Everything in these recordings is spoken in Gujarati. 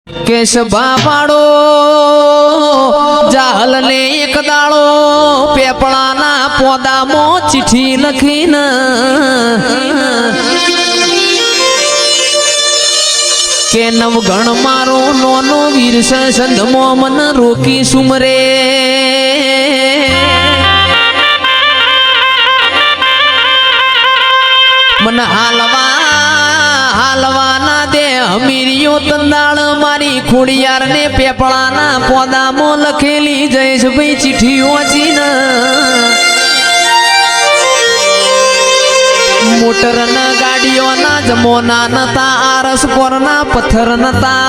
કેશભા પાડો જાહલ ને એક દાડો પેપળાના પોદામાં ચિઠ્ઠી લખીને કે નવગણ મારો નોનો વીર સંધમો મન રોકી સુમરે મન હાલવાના દે અમીરીઓ તંદાળ મારી ખોડિયાર ને પેપળાના પોદામાં લખેલી જયેશભાઈ ચિઠ્ઠી વાંચીને મોટર ના ગાડીઓના જમોના નતા આરસ પરના પથ્થર નતા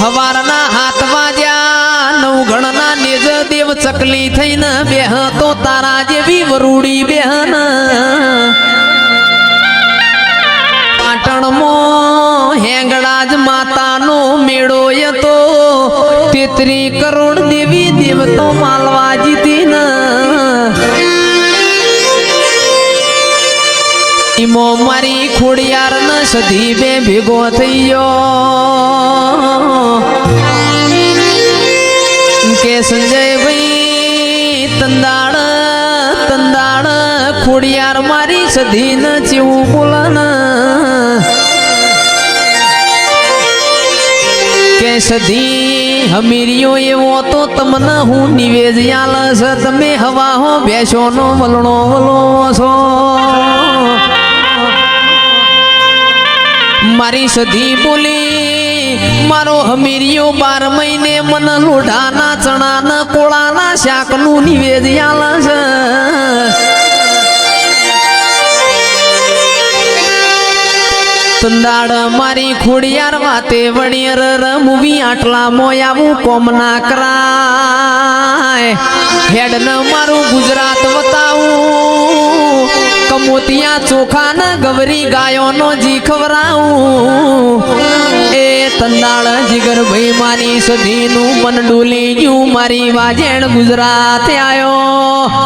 હવારના હાથ વાજ્યા નવગણના નેજ દેવ ચકલી થઈને બેહ તો તારા જેવી વરૂડી બેહન પાટણમાં હેંગળાજ માતાનો મેળો હતો 33 કરોડ દેવી દેવતો માલવા જીતીને ઈમો મારી ખોડિયાર ન સધી બે ભેગો થઈ ગયો કે સંજયભાઈ તંદાળ ખોડિયાર મારી સધી ન જેવું બોલન કે સધી હમીરીઓ એવો તો તમને હું નિવેદ આલસ તમે હવા હો બેસો નો વલણો વલો છો મારી સધી બોલી મારો હમીરીઓ 12 મહિને મન લોઢાના ચણાના કોળાના શાકનું નિવેદ આલસ તંદાળ મારી ખોડિયાર વાતે વણિયર રમવી આટલા મોયાવું કોમ ના કરાય હેડ ન મારું ગુજરાત વતાવું કમોતિયા ચોખા ન ગવરી ગાયોનો જી ખવરાવું એ તંદાળ જીગર ભાઈ મારી સધીનું મન ડોલી ગયું મારી વાજેણ ગુજરાત આયો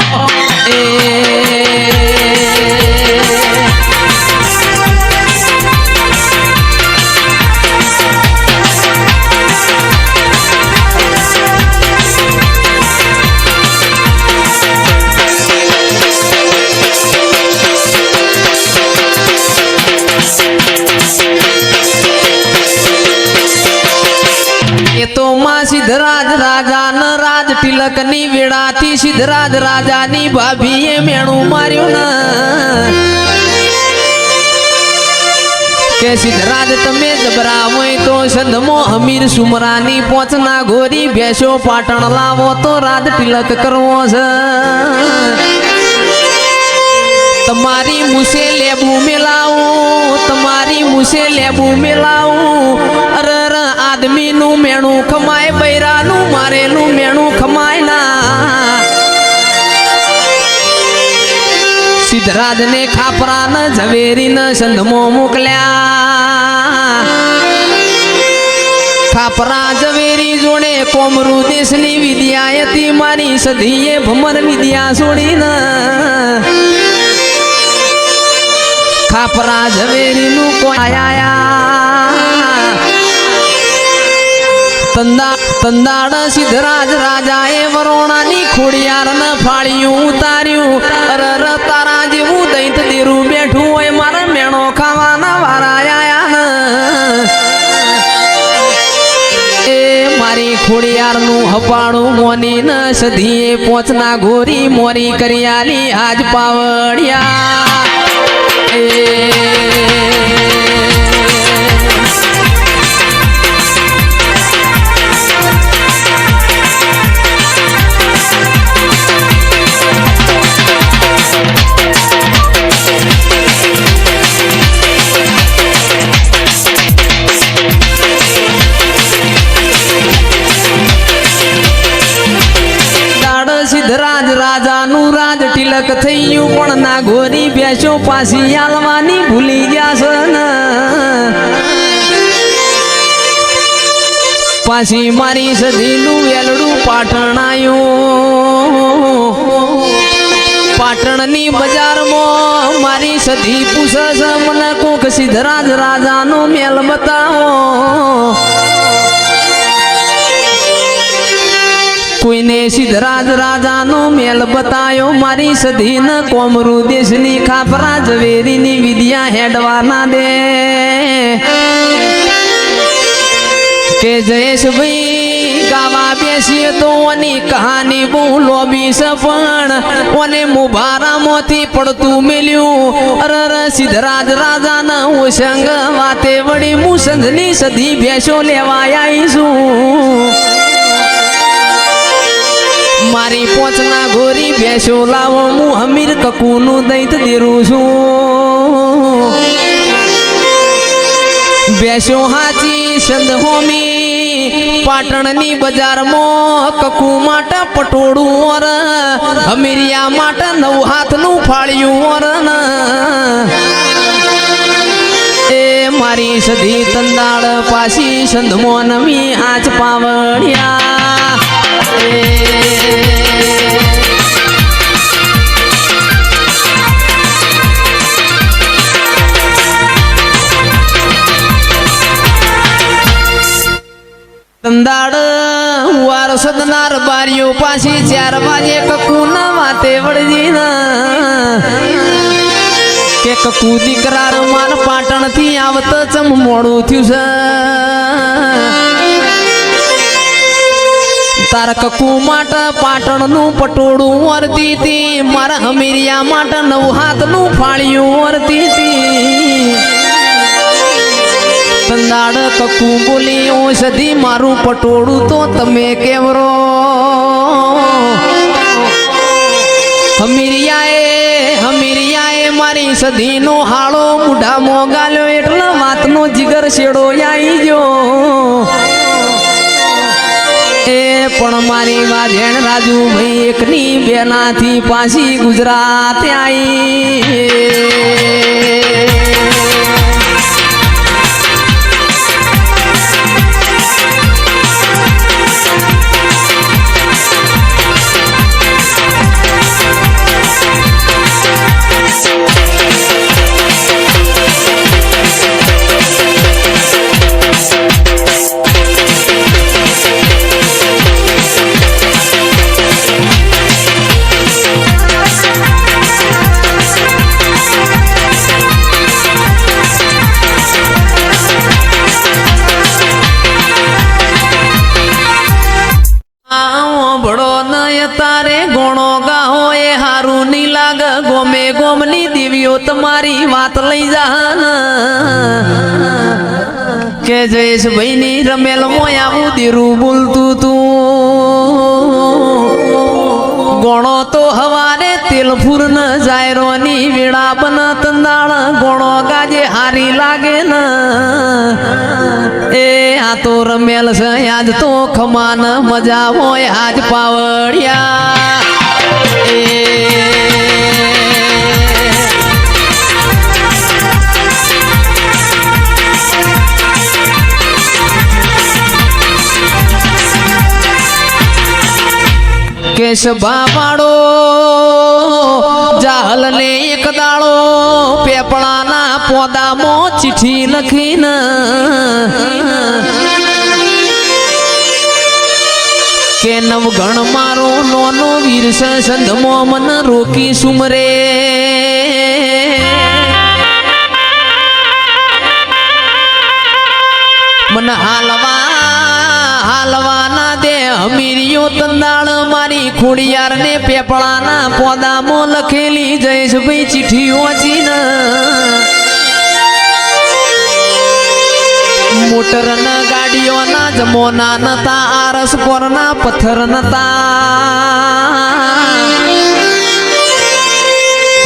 એ તો માં સિદ્ધરાજ રાજા ન રાજ તિલક ની વેળાથી સિદ્ધરાજ રાજા ની ભાભીએ મેણું માર્યું ને કે સિદ્ધરાજ તમે જબરા હોય તો સંધમો હમીર સુમરાની પોચના ગોરી ભેસો પાટણ લાવો તો રાજ તિલક કરવો છે તમારી મુસે લેબુ મેલાવું તમારી મુસે લેબુ મેલાવું અરે આદમી નું મેણું ખમાય બૈરાનું મારેલું મેણું ખમાય ના સિદ્ધરાજ ને ખાપરા ન ઝવેરી ન સંધમો મોકલ્યા ખાપરા ઝવેરી જોડે કોમરૂ દેશની વિદ્યા હતી મારી સધીએ ભમર વિદ્યા છોડીને ખાપરા ઝવેરી નું કોઈ આયા તંદાળ સિદ્ધરાજ રાજાએ વરોણાની ખોડિયાર ન ફાળ્યું ઉતાર્યું અરર તારા જેવું દૈત દેરું બેઠું હોય મારા મેણો ખાવાના વારા આયા એ મારી ખોડિયાર નું હપાણું મોની ન સધીએ પોચના ગોરી મોરી કરિયાલી આજ પાવડિયા સિદ્ધરાજ રાજાનું રાજ તિલક થઈ ગયું પણ ના ગોરી બેસો પાછી આલવાની ભૂલી ગયા છે ને પાછી મારી સધીનું વેલડું પાટણ આયું પાટણની બજારમાં મારી સધી પૂછે છે મને કોક સિદ્ધરાજ રાજાનો મેલ બતાવો કોઈને સિદ્ધરાજ રાજાનો મેલ બતાયો મારી સધી ન કોમરૂ દેશની ખાપરા ઝવેરીની વિદ્યા હેડવાના દે કે જયેશભાઈ ગાવા બેસીએ તો ઓની કહાની બહુ લોબી છે પણ ઓને મુભારામાંથી પડતું મેલ્યું અરર સિદ્ધરાજ રાજાના ઓસંગ વાતે વળી મુસંધની સધી ભેંસો લેવા આવીશું મારી પોચના ગોરી ભેંસો લાવો હું હમીર કકુનું દૈત દેરું છું ભેંસો હાચી સંદ હોમી પાટણની બજારમાં કકુ માટે પટોળું ઓર હમીરિયા માટે નવ હાથનું ફાળ્યું ઓર એ મારી સધી તંદાળ પાછી સંધમો નમી આજ પાવડિયા તંદાડ વાર સદનાર બારીઓ પાછી 4 વાગે કકુના વાતે વળજી કે કકુ દીકરા રમાન પાટણ થી આવત ચમ મોડું થયું છે તાર કકુ માટે પાટણ નું પટોળું વરતી હતી મારા હમીરિયા માટે 9 હાથનું ફાળ્યું વરતી હતી તંદાડ કકુ બોલી ઓ સધી મારું પટોળું તો તમે કેવરો હમીરિયાએ મારી સધીનો હાળો મુઢા મોગાલ્યો એટલા વાતનો જીગર શેડો આવી ગયો એ પણ મારી વાજેણ રાજુભાઈ એકની બેનાથી પાછી ગુજરાત આવી તારે ગોણો ગાહો એ હારું ની લાગ ગોમે ગોમની દેવીઓ તમારી વાત લઈ જા કે જયેશભાઈ ની રમેલ મોય આવું દેરું બોલતું તું ગોણો તો હવારે તેલફૂર ન જાયરોની વેળા બન તંદાળ ગોણો ગાજે હારી લાગે ન એ આ તો રમેલ છે આજ તો ખમાન મજા હોય આજ પાવડિયા કેશભા વાળો જાહલ ને એક દાળો પેપળાના પોદામાં ચિઠ્ઠી લખીને કે નવગણ મારો નોનો વીર સંધમો મન રોકી સુમરે મન હાલવાના દે હમીરિયો તંદાળ મારી ખોડિયાર ને પેપળાના પોદામાં લખેલી જયેશભાઈ ચિઠ્ઠી વાંચીને મોટર ના ગાડીઓ ના જમોના નતા આરસ પર ના પથ્થર નતા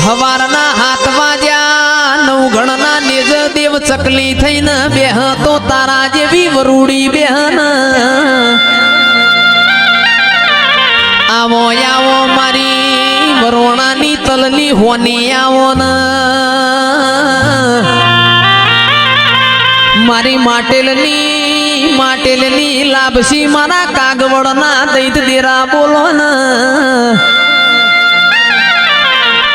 હવારના હાથ વાજ્યા નવગણ ના નેજ દેવ ચકલી થઈને બેહ તો તારા જેવી વરૂડી બેહન આવો આવો મારી વરોણાની તલની હોની આવો ન મારી માટેલની લાભસી મારા કાગવડના દૈત દેરા બોલો ન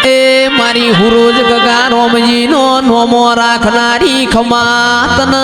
એ મારી હુરોજ ગગા રોમજીનો નોમો રાખનારી ખમાતન